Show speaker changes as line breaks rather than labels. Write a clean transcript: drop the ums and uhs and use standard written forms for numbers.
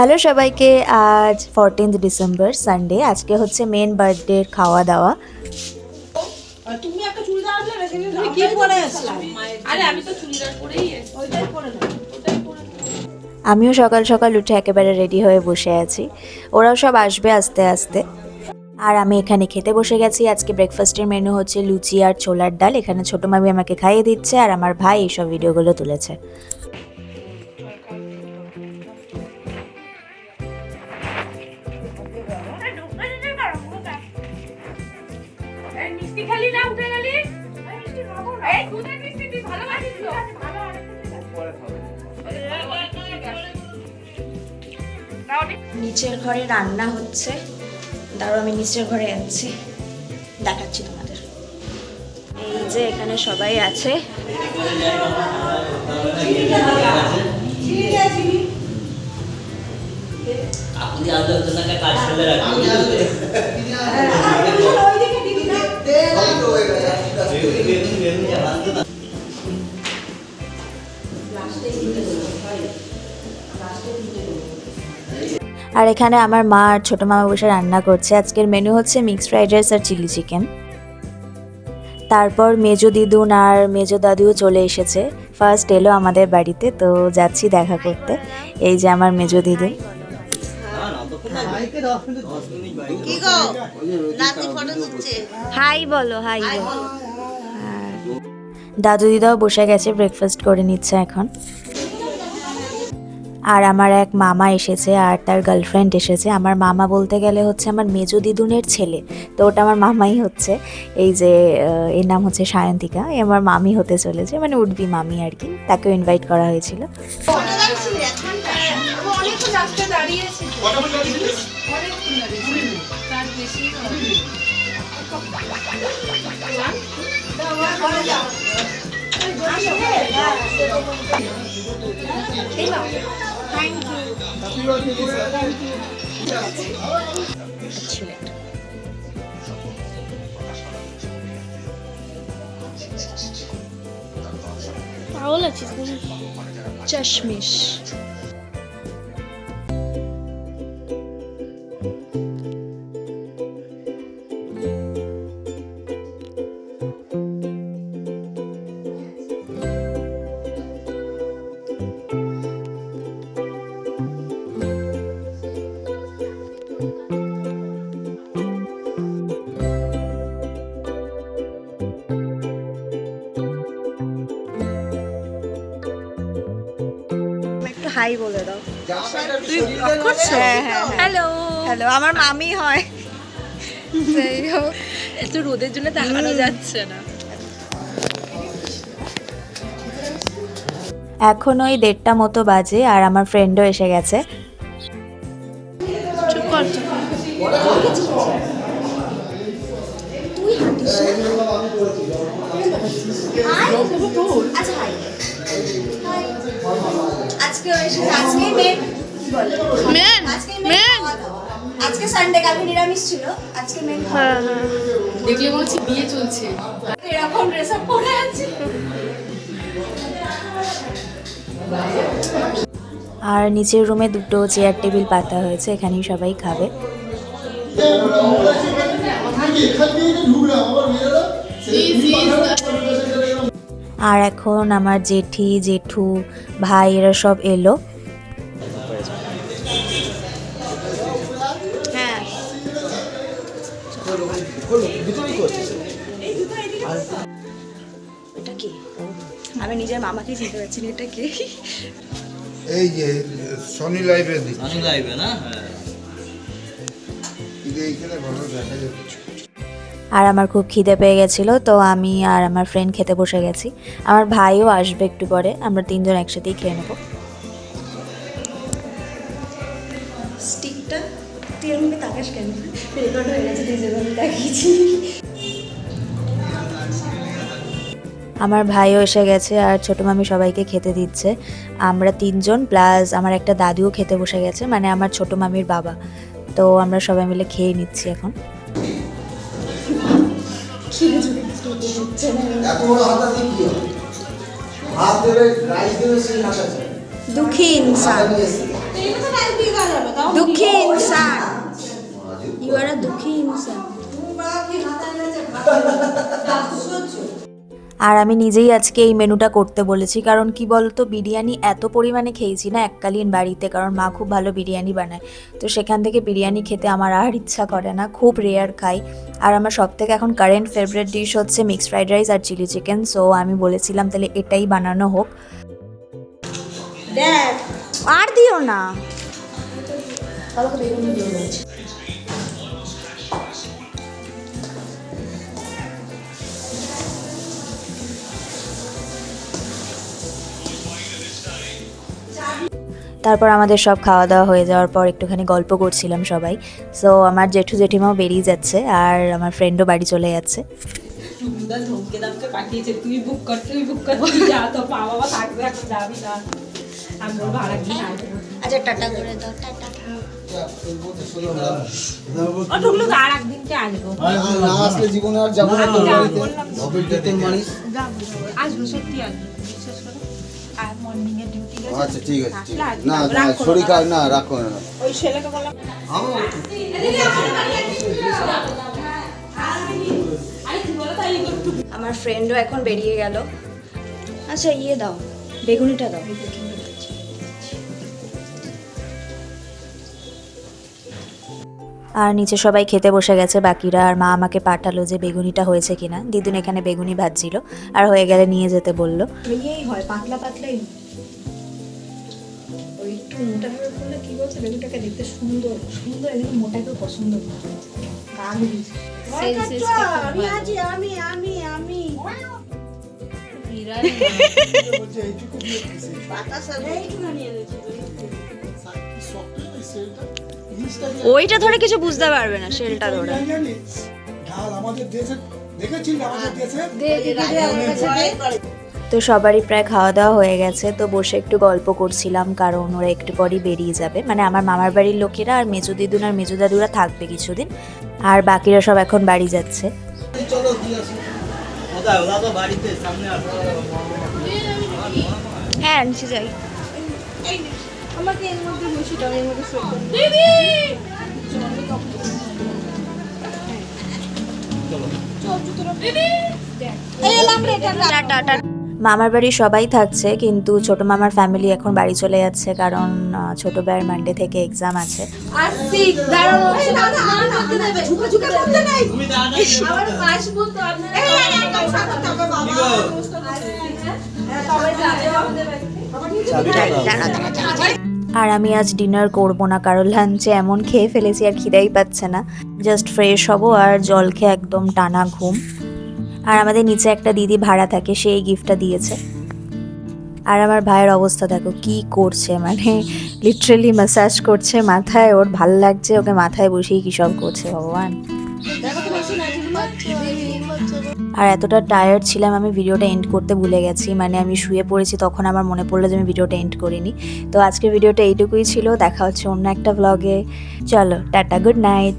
Hello সবাইকে, আজ 14th December Sunday. আজকে হচ্ছে মেন বার্থডের খাওয়া দাওয়া।
তুমি একটা চুড়িদার আনলে না, সেদিন তুমি কি পরে আসলে? আরে আমি তো চুড়িদার পরেই এসেছি, ওইটাই পরে না, ওটাই পরে না।
আমিও সকাল সকাল উঠে একেবারে রেডি হয়ে বসে আছি। ওরাও সব আসবে আস্তে আস্তে। আর আমি এখানে খেতে বসে গেছি। আজকে ব্রেকফাস্টের মেনু হচ্ছে লুচি আর ছোলার ডাল। এখানে ছোটো মামি আমাকে খাইয়ে দিচ্ছে আর আমার ভাই এইসব ভিডিওগুলো তুলেছে। নিচের ঘরে রান্না হচ্ছে, দাঁড়ো আমি নিচের ঘরে যাচ্ছি, দেখাচ্ছি তোমাদের। এই যে এখানে সবাই আছে। আর এখানে আমার মা আর ছোটো মামা বসে রান্না করছে। আজকের মেনু হচ্ছে মিক্সড ফ্রাইড রাইস আর চিলি চিকেন। তারপর মেজো দিদুন আর মেজো দাদিও চলে এসেছে। ফার্স্ট এলো আমাদের বাড়িতে, তো যাচ্ছি দেখা করতে। এই যে আমার মেজো দিদুন। হাই বলো, হাই বলো। দাদু দিদাও বসে গেছে, ব্রেকফাস্ট করে নিচ্ছে এখন। আর আমার এক মামা এসেছে আর তার গার্লফ্রেন্ড এসেছে। আমার মামা বলতে গেলে হচ্ছে আমার মেজো দিদুনের ছেলে, তো ওটা আমার মামাই হচ্ছে। এই যে এর নাম হচ্ছে সায়ন্তিকা, এ আমার মামি হতে চলেছে, মানে উঠবি মামি আর কি। তাকেও ইনভাইট করা হয়েছিল।
পাগল আছিস তুমি?
চশমিশ। হাই বলে দাও।
হ্যালো
হ্যালো, আমার মামি হয়।
যাই হোক, এত রোদের জন্য দেখানো যাচ্ছে না।
এখন ওই 1:30 মতো বাজে আর আমার ফ্রেন্ডও এসে গেছে।
চুপ কর, চুপ কর।
আজকে সানডে, কালকে নিরামিষ ছিল, আজকে মেন।
হ্যাঁ হ্যাঁ,
দেখলে মনে হচ্ছে বিয়ে চলছে,
এরকম ড্রেস আপ পরে আছি। আর নিচের রুমে 2টো চেয়ার টেবিল পাতা হয়েছে, এখানেই সবাই খাবে। আর এখন আমার জেঠি জেঠু ভাই এরা সব এলো। হ্যাঁ, এটা কি? আমি নিজের মামাকে চিনতে পারছি না, এটা কি?
এই যে সনি লাইভে দিচ্ছে,
সনি লাইভে না?
এইখানে ভালো দেখা যাচ্ছে।
আর আমার খুব খিদে পেয়ে গেছিলো, তো আমি আর আমার ফ্রেন্ড খেতে বসে গেছি। আমার ভাইও আসবে একটু পরে, আমরা 3জন একসাথেই খেয়ে নেবো। স্টিকটা তুই এর মধ্যে তাকাস কেন? রেকর্ড হয়ে গেছে, তুই যেভাবে তাকিয়েছি। আমার ভাইও এসে গেছে আর ছোটো মামি সবাইকে খেতে দিচ্ছে। আমরা 3জন প্লাস আমার একটা দাদুও খেতে বসে গেছে, মানে আমার ছোটো মামির বাবা। তো আমরা সবাই মিলে খেয়ে নিচ্ছি এখন। দুঃখী ইনসান। আর আমি নিজেই আজকে এই মেনুটা করতে বলেছি, কারণ কি বলতো বিরিয়ানি এত পরিমাণে খেয়েছি না এককালীন বাড়িতে, কারণ মা খুব ভালো বিরিয়ানি বানায়। তো সেখান থেকে বিরিয়ানি খেতে আমার আর ইচ্ছা করে না, খুব রেয়ার খাই। আর আমার সব থেকে এখন কারেন্ট ফেভারিট ডিশ হচ্ছে মিক্সড ফ্রাইড রাইস আর চিলি চিকেন। সো আমি বলেছিলাম তাহলে এটাই বানানো হোক। আর দিও না। তারপর আমাদের সব খাওয়া দাওয়া হয়ে যাওয়ার পর একটুখানি গল্প করছিলাম সবাই। সো আমার জেঠু জেঠিমাও বেরিয়ে যাচ্ছে আর আমার ফ্রেন্ডও বাড়ি চলে যাচ্ছে।
টুকুদা ধমকে দামকে পাঠিয়েছে, তুই বুক কর তুই যা, তো পা বাবা থাকবে, এখন যাবি না। আমি বলবো আরেকদিন আসবো।
আচ্ছা টাটা করে দাও, টাটা।
ও টুকলু তো আর একদিনকে আসবো।
না আসলে জীবনে আর যাবো না তোর বাড়িতে। তোর মানিস?
আসবো, সত্যি আসবো, বিশ্বাস করো। আর মর্নিং এ ডিউটি গেছে।
আচ্ছা ঠিক আছে, ঠিক আছে। না না শরীর খারাপ না, রাখো না।
ওই ছেলেকে বললাম
আমার ফ্রেন্ডও এখন বেরিয়ে গেল। আচ্ছা ইয়ে দাও, বেগুনিটা দাও। আর নিচে সবাই খেতে বসে গেছে বাকিরা, আর মা আমাকে পাঠালো যে বেগুনিটা হয়েছে কিনা। দিদুন এখানে বেগুনি ভাজছিল, আর হয়ে গেলে নিয়ে যেতে বললো।
এই হয় পাতলা পাতলাই, ওই একটু মোটা করে করলে কি বলছে বেগুনটাকে দেখতে সুন্দর সুন্দর, এদিকে মোটা কেউ পছন্দ করে
ওইটা ধরে কিছু বুঝতে পারবে না, শেলটা ধরে। তো সবারই প্রায় খাওয়া দাওয়া হয়ে গেছে, তো বসে একটু গল্প করছিলাম, কারণ ওরা একটু পরই বেরিয়ে যাবে। মানে আমার মামার বাড়ির লোকেরা আর মেজো দিদুন আর মেজো দাদুরা থাকবে কিছুদিন, আর বাকিরা সব এখন বাড়ি যাচ্ছে। হ্যাঁ নিচে যাই।
আমাকে এর মধ্যে বসে দাও, এর মধ্যে
মামার বাড়ি সবাই থাকছে, কিন্তু ছোট মামার ফ্যামিলি এখন বাড়ি চলে যাচ্ছে, কারণ ছোট ভাইয়ের মানডে থেকে এক্সাম আছে। আর আমি আজ ডিনার করবো না, কারণ লাঞ্চে এমন খেয়ে ফেলেছি আর খিদাই পাচ্ছে না। জাস্ট ফ্রেশ হব আর জল খেয়ে একদম টানা ঘুম। আর আমাদের নিচে একটা দিদি ভাড়া থাকে, সেই গিফটটা দিয়েছে। আর আমার ভাইয়ের অবস্থা দেখো কি করছে, মানে লিটারালি ম্যাসাজ করছে মাথায়, ওর ভাল লাগছে, ওকে মাথায় বসেই কি সব করছে ভগবান। আর এতটা টায়ার্ড ছিলাম আমি ভিডিওটা এন্ড করতে ভুলে গেছি, মানে আমি শুয়ে পড়েছি, তখন আমার মনে পড়লো যে আমি ভিডিওটা এন্ড করিনি। তো আজকের ভিডিওটা এইটুকুই ছিল, দেখা হচ্ছে অন্য একটা ব্লগে। চলো টাটা, গুড নাইট।